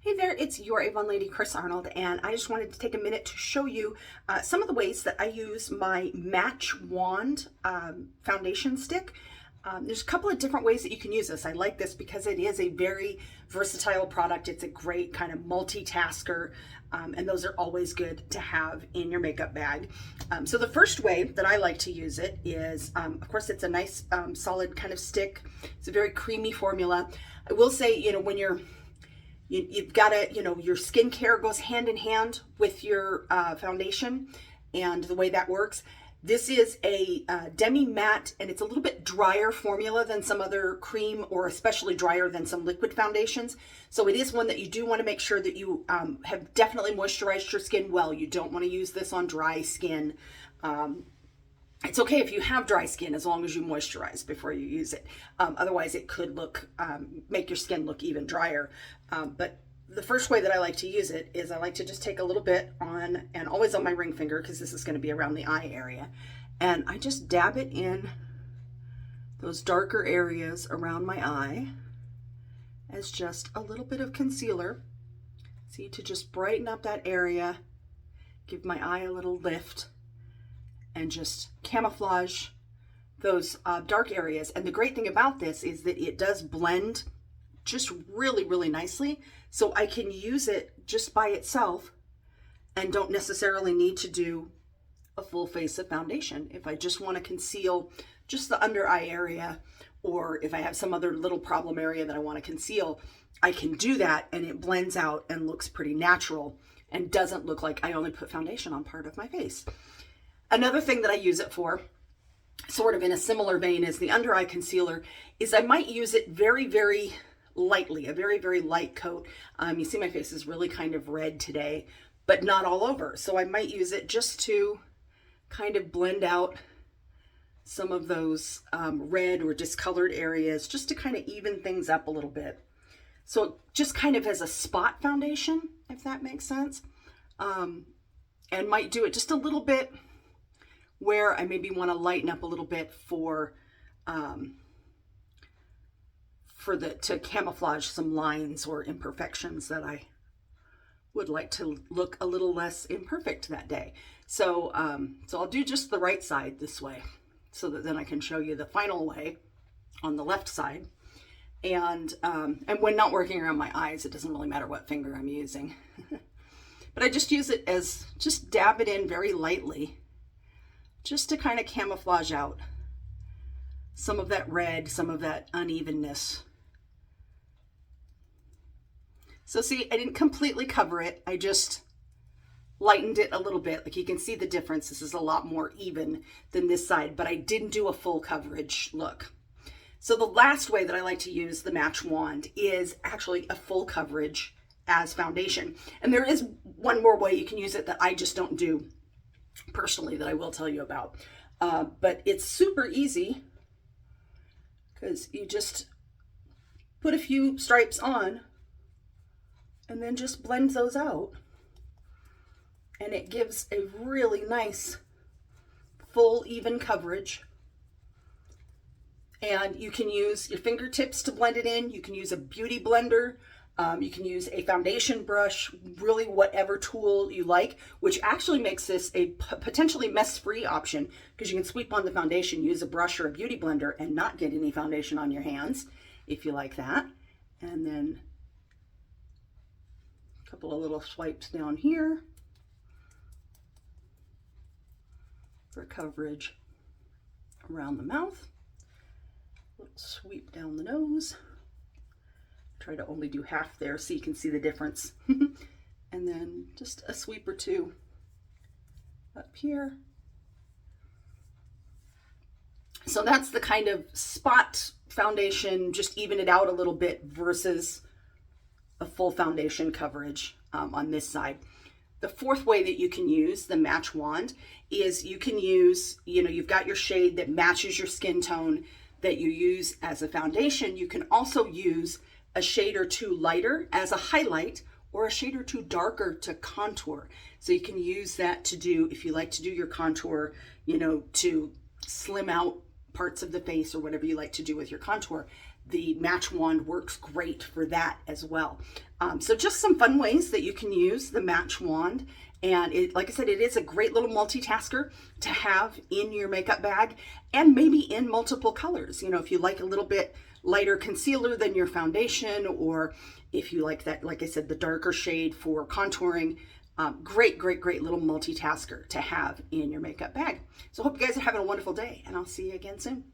Hey there, it's your Avon Lady, Chris Arnold, and I just wanted to take a minute to show you some of the ways that I use my Match Wand foundation stick. There's a couple of different ways that you can use this. I like this because it is a very versatile product. It's a great kind of multitasker, and those are always good to have in your makeup bag. So the first way that I like to use it is, of course, it's a nice solid kind of stick. It's a very creamy formula. I will say, when you've got to, your skincare goes hand in hand with your foundation and the way that works. This is a demi matte, and it's a little bit drier formula than some other cream, or especially drier than some liquid foundations. So it is one that you do want to make sure that you have definitely moisturized your skin well. You don't want to use this on dry skin. It's okay if you have dry skin as long as you moisturize before you use it. Otherwise, it could make your skin look even drier. But the first way that I like to use it is I like to just take a little bit on, and always on my ring finger, because this is going to be around the eye area. And I just dab it in those darker areas around my eye as just a little bit of concealer. See, to just brighten up that area, give my eye a little lift, and just camouflage those dark areas. And the great thing about this is that it does blend just really, really nicely. So I can use it just by itself and don't necessarily need to do a full face of foundation. If I just want to conceal just the under eye area, or if I have some other little problem area that I want to conceal, I can do that, and it blends out and looks pretty natural and doesn't look like I only put foundation on part of my face. Another thing that I use it for, sort of in a similar vein as the under eye concealer, is I might use it very, very lightly, a very, very light coat. You see my face is really kind of red today, but not all over. So I might use it just to kind of blend out some of those red or discolored areas, just to kind of even things up a little bit. So just kind of as a spot foundation, if that makes sense. And might do it just a little bit where I maybe want to lighten up a little bit to camouflage some lines or imperfections that I would like to look a little less imperfect that day. So I'll do just the right side this way, so that then I can show you the final way on the left side. And when not working around my eyes, it doesn't really matter what finger I'm using. But I just use it as, just dab it in very lightly, just to kind of camouflage out some of that red, some of that unevenness. So see, I didn't completely cover it. I just lightened it a little bit. Like, you can see the difference. This is a lot more even than this side, but I didn't do a full coverage look. So the last way that I like to use the Match Wand is actually a full coverage as foundation. And there is one more way you can use it that I just don't do personally, that I will tell you about. But it's super easy, because you just put a few stripes on and then just blend those out. And it gives a really nice, full, even coverage. And you can use your fingertips to blend it in. You can use a beauty blender. You can use a foundation brush, really whatever tool you like, which actually makes this a potentially mess-free option, because you can sweep on the foundation, use a brush or a beauty blender, and not get any foundation on your hands, if you like that. And then a couple of little swipes down here for coverage around the mouth. A little sweep down the nose. Try to only do half there so you can see the difference. And then just a sweep or two up here. So that's the kind of spot foundation, just even it out a little bit, versus a full foundation coverage on this side. The fourth way that you can use the Match Wand is you can use, you've got your shade that matches your skin tone that you use as a foundation. You can also use a shade or two lighter as a highlight, or a shade or two darker to contour. So you can use that to do, if you like to do your contour, to slim out parts of the face, or whatever you like to do with your contour. The Match Wand works great for that as well. So just some fun ways that you can use the Match Wand. And like I said, it is a great little multitasker to have in your makeup bag, and maybe in multiple colors. You know, if you like a little bit lighter concealer than your foundation, or if you like that, like I said, the darker shade for contouring, great little multitasker to have in your makeup bag. So I hope you guys are having a wonderful day, and I'll see you again soon.